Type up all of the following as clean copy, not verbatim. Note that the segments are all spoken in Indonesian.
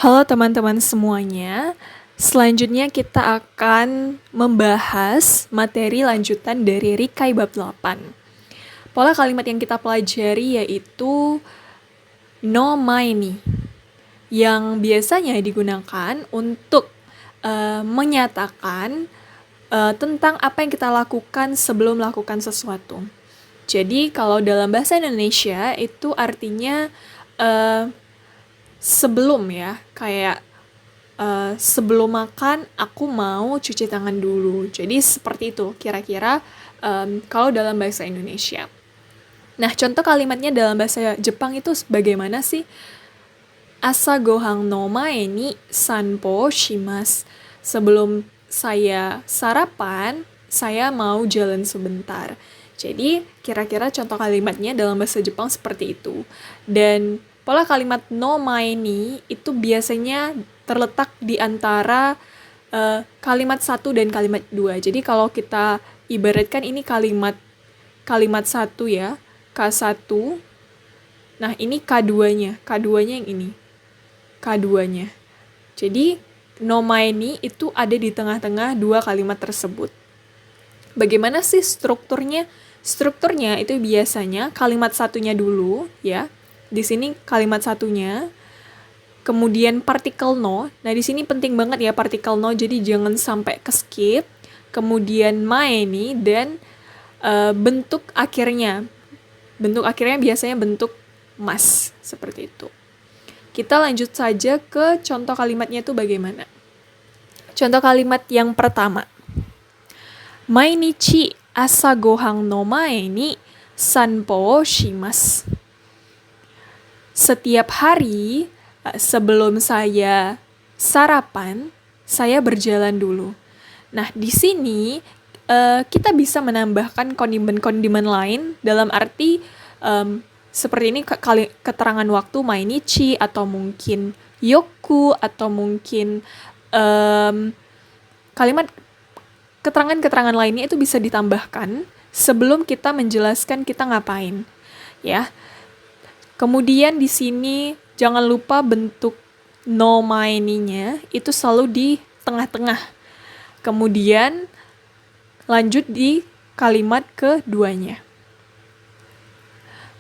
Halo teman-teman semuanya, selanjutnya kita akan membahas materi lanjutan dari Rikai bab 8. Pola kalimat yang kita pelajari yaitu no maini, yang biasanya digunakan untuk menyatakan tentang apa yang kita lakukan sebelum melakukan sesuatu. Jadi kalau dalam bahasa Indonesia itu artinya sebelum ya, kayak sebelum makan aku mau cuci tangan dulu. Jadi seperti itu kira-kira kalau dalam bahasa Indonesia. Nah, contoh kalimatnya dalam bahasa Jepang itu bagaimana sih? Asa gohang no mae ni sanpo shimasu. Sebelum saya sarapan, saya mau jalan sebentar. Jadi, kira-kira contoh kalimatnya dalam bahasa Jepang seperti itu. Dan pola kalimat no mae ni itu biasanya terletak di antara kalimat 1 dan kalimat 2. Jadi kalau kita ibaratkan ini kalimat 1 ya, K1. Nah, ini K2-nya. K2-nya yang ini. K2-nya. Jadi, no mae ni itu ada di tengah-tengah dua kalimat tersebut. Bagaimana sih strukturnya? Strukturnya itu biasanya kalimat satunya dulu, ya. Di sini kalimat satunya, kemudian partikel no. Nah, di sini penting banget ya partikel no, jadi jangan sampai ke-skip. Kemudian mae ni dan bentuk akhirnya. Bentuk akhirnya biasanya bentuk mas, seperti itu. Kita lanjut saja ke contoh kalimatnya itu bagaimana. Contoh kalimat yang pertama. Mainichi asa gohang no mae ni sanpo o shimasu. Setiap hari sebelum saya sarapan, saya berjalan dulu. Nah, di sini kita bisa menambahkan kondimen-kondimen lain dalam arti seperti ini keterangan waktu mainichi atau mungkin yoku atau mungkin kalimat keterangan-keterangan lainnya itu bisa ditambahkan sebelum kita menjelaskan kita ngapain, ya. Kemudian di sini jangan lupa bentuk no maini-nya itu selalu di tengah-tengah. Kemudian lanjut di kalimat keduanya.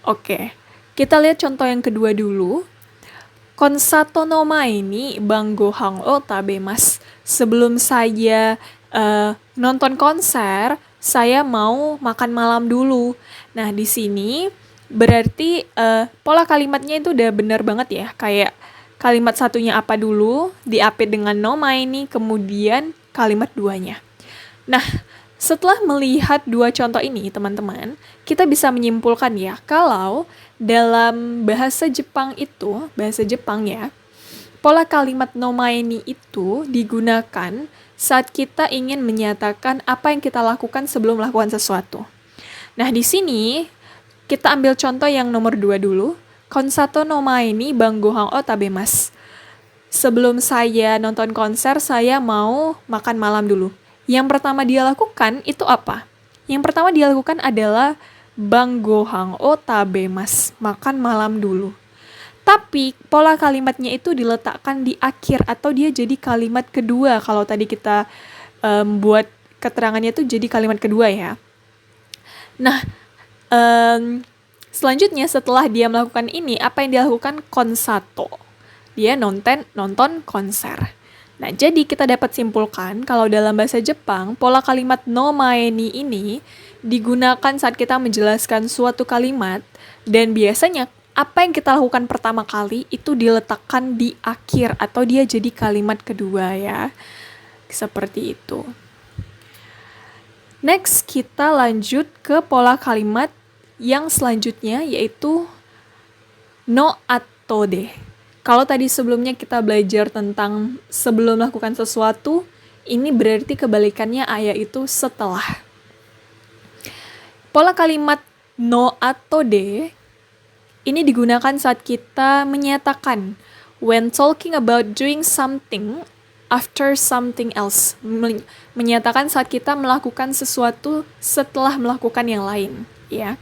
Oke, kita lihat contoh yang kedua dulu. Konsato no mae ni bang gohang o tabemasu. Sebelum saya nonton konser, saya mau makan malam dulu. Nah, di sini berarti pola kalimatnya itu udah benar banget ya. Kayak kalimat satunya apa dulu, diapit dengan no mae ni, kemudian kalimat duanya. Nah, setelah melihat dua contoh ini, teman-teman, kita bisa menyimpulkan ya, kalau dalam bahasa Jepang ya, pola kalimat no mae ni itu digunakan saat kita ingin menyatakan apa yang kita lakukan sebelum melakukan sesuatu. Nah, di sini kita ambil contoh yang nomor 2 dulu. Konsato no mae ni bang gohang o tabemasu. Sebelum saya nonton konser, saya mau makan malam dulu. Yang pertama dia lakukan itu apa? Yang pertama dia lakukan adalah bang gohang o tabemasu, makan malam dulu. Tapi pola kalimatnya itu diletakkan di akhir atau dia jadi kalimat kedua. Kalau tadi kita buat keterangannya itu jadi kalimat kedua ya. Nah, selanjutnya setelah dia melakukan ini, apa yang dia lakukan? Konsato. Dia nonton konser. Nah, jadi kita dapat simpulkan kalau dalam bahasa Jepang, pola kalimat no mae ni ini digunakan saat kita menjelaskan suatu kalimat, dan biasanya apa yang kita lakukan pertama kali itu diletakkan di akhir atau dia jadi kalimat kedua ya. Seperti itu. Next, kita lanjut ke pola kalimat yang selanjutnya yaitu no atode. Kalau tadi sebelumnya kita belajar tentang sebelum melakukan sesuatu, ini berarti kebalikannya yaitu setelah. Pola kalimat no atode ini digunakan saat kita menyatakan when talking about doing something after something else. Menyatakan saat kita melakukan sesuatu setelah melakukan yang lain, ya.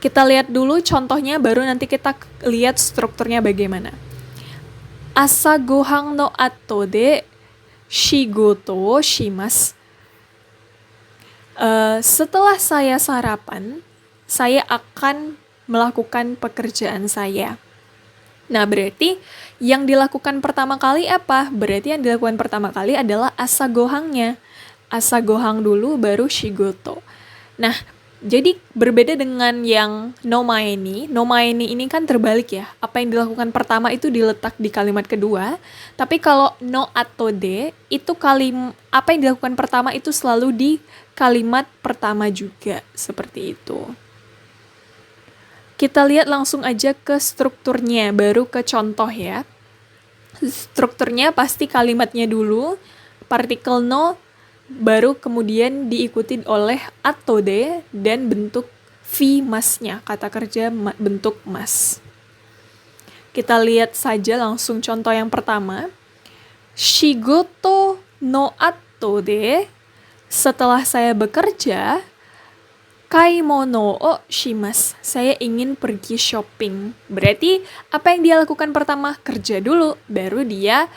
Kita lihat dulu contohnya, baru nanti kita lihat strukturnya bagaimana. Asa gohan no ato de shigoto wo shimasu. Setelah saya sarapan, saya akan melakukan pekerjaan saya. Nah, berarti yang dilakukan pertama kali apa? Berarti yang dilakukan pertama kali adalah asa gohangnya. Asa gohang dulu, baru shigoto. Nah, jadi berbeda dengan yang no maeni. No maeni ini kan terbalik ya. Apa yang dilakukan pertama itu diletak di kalimat kedua. Tapi kalau no ato de, itu apa yang dilakukan pertama itu selalu di kalimat pertama juga. Seperti itu. Kita lihat langsung aja ke strukturnya, baru ke contoh ya. Strukturnya pasti kalimatnya dulu, partikel no, baru kemudian diikuti oleh ato de, dan bentuk V masnya, kata kerja bentuk mas. Kita lihat saja langsung contoh yang pertama. Shigoto no ato de, setelah saya bekerja, kaimono o shimasu. Saya ingin pergi shopping. Berarti apa yang dia lakukan pertama? Kerja dulu, baru dia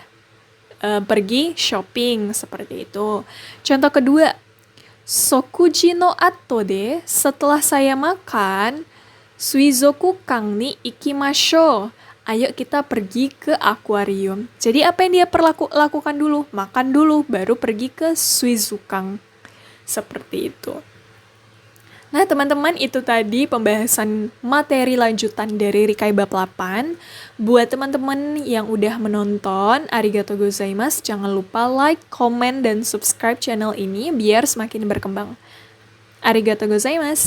pergi shopping. Seperti itu. Contoh kedua. Sokuji no ato de, setelah saya makan, suizokukan ni ikimashou. Ayo kita pergi ke akuarium. Jadi apa yang dia lakukan dulu? Makan dulu, baru pergi ke suizukan. Seperti itu. Nah, teman-teman, itu tadi pembahasan materi lanjutan dari Rikai Bab 8. Buat teman-teman yang udah menonton, arigatou gozaimasu. Jangan lupa like, comment, dan subscribe channel ini biar semakin berkembang. Arigatou gozaimasu.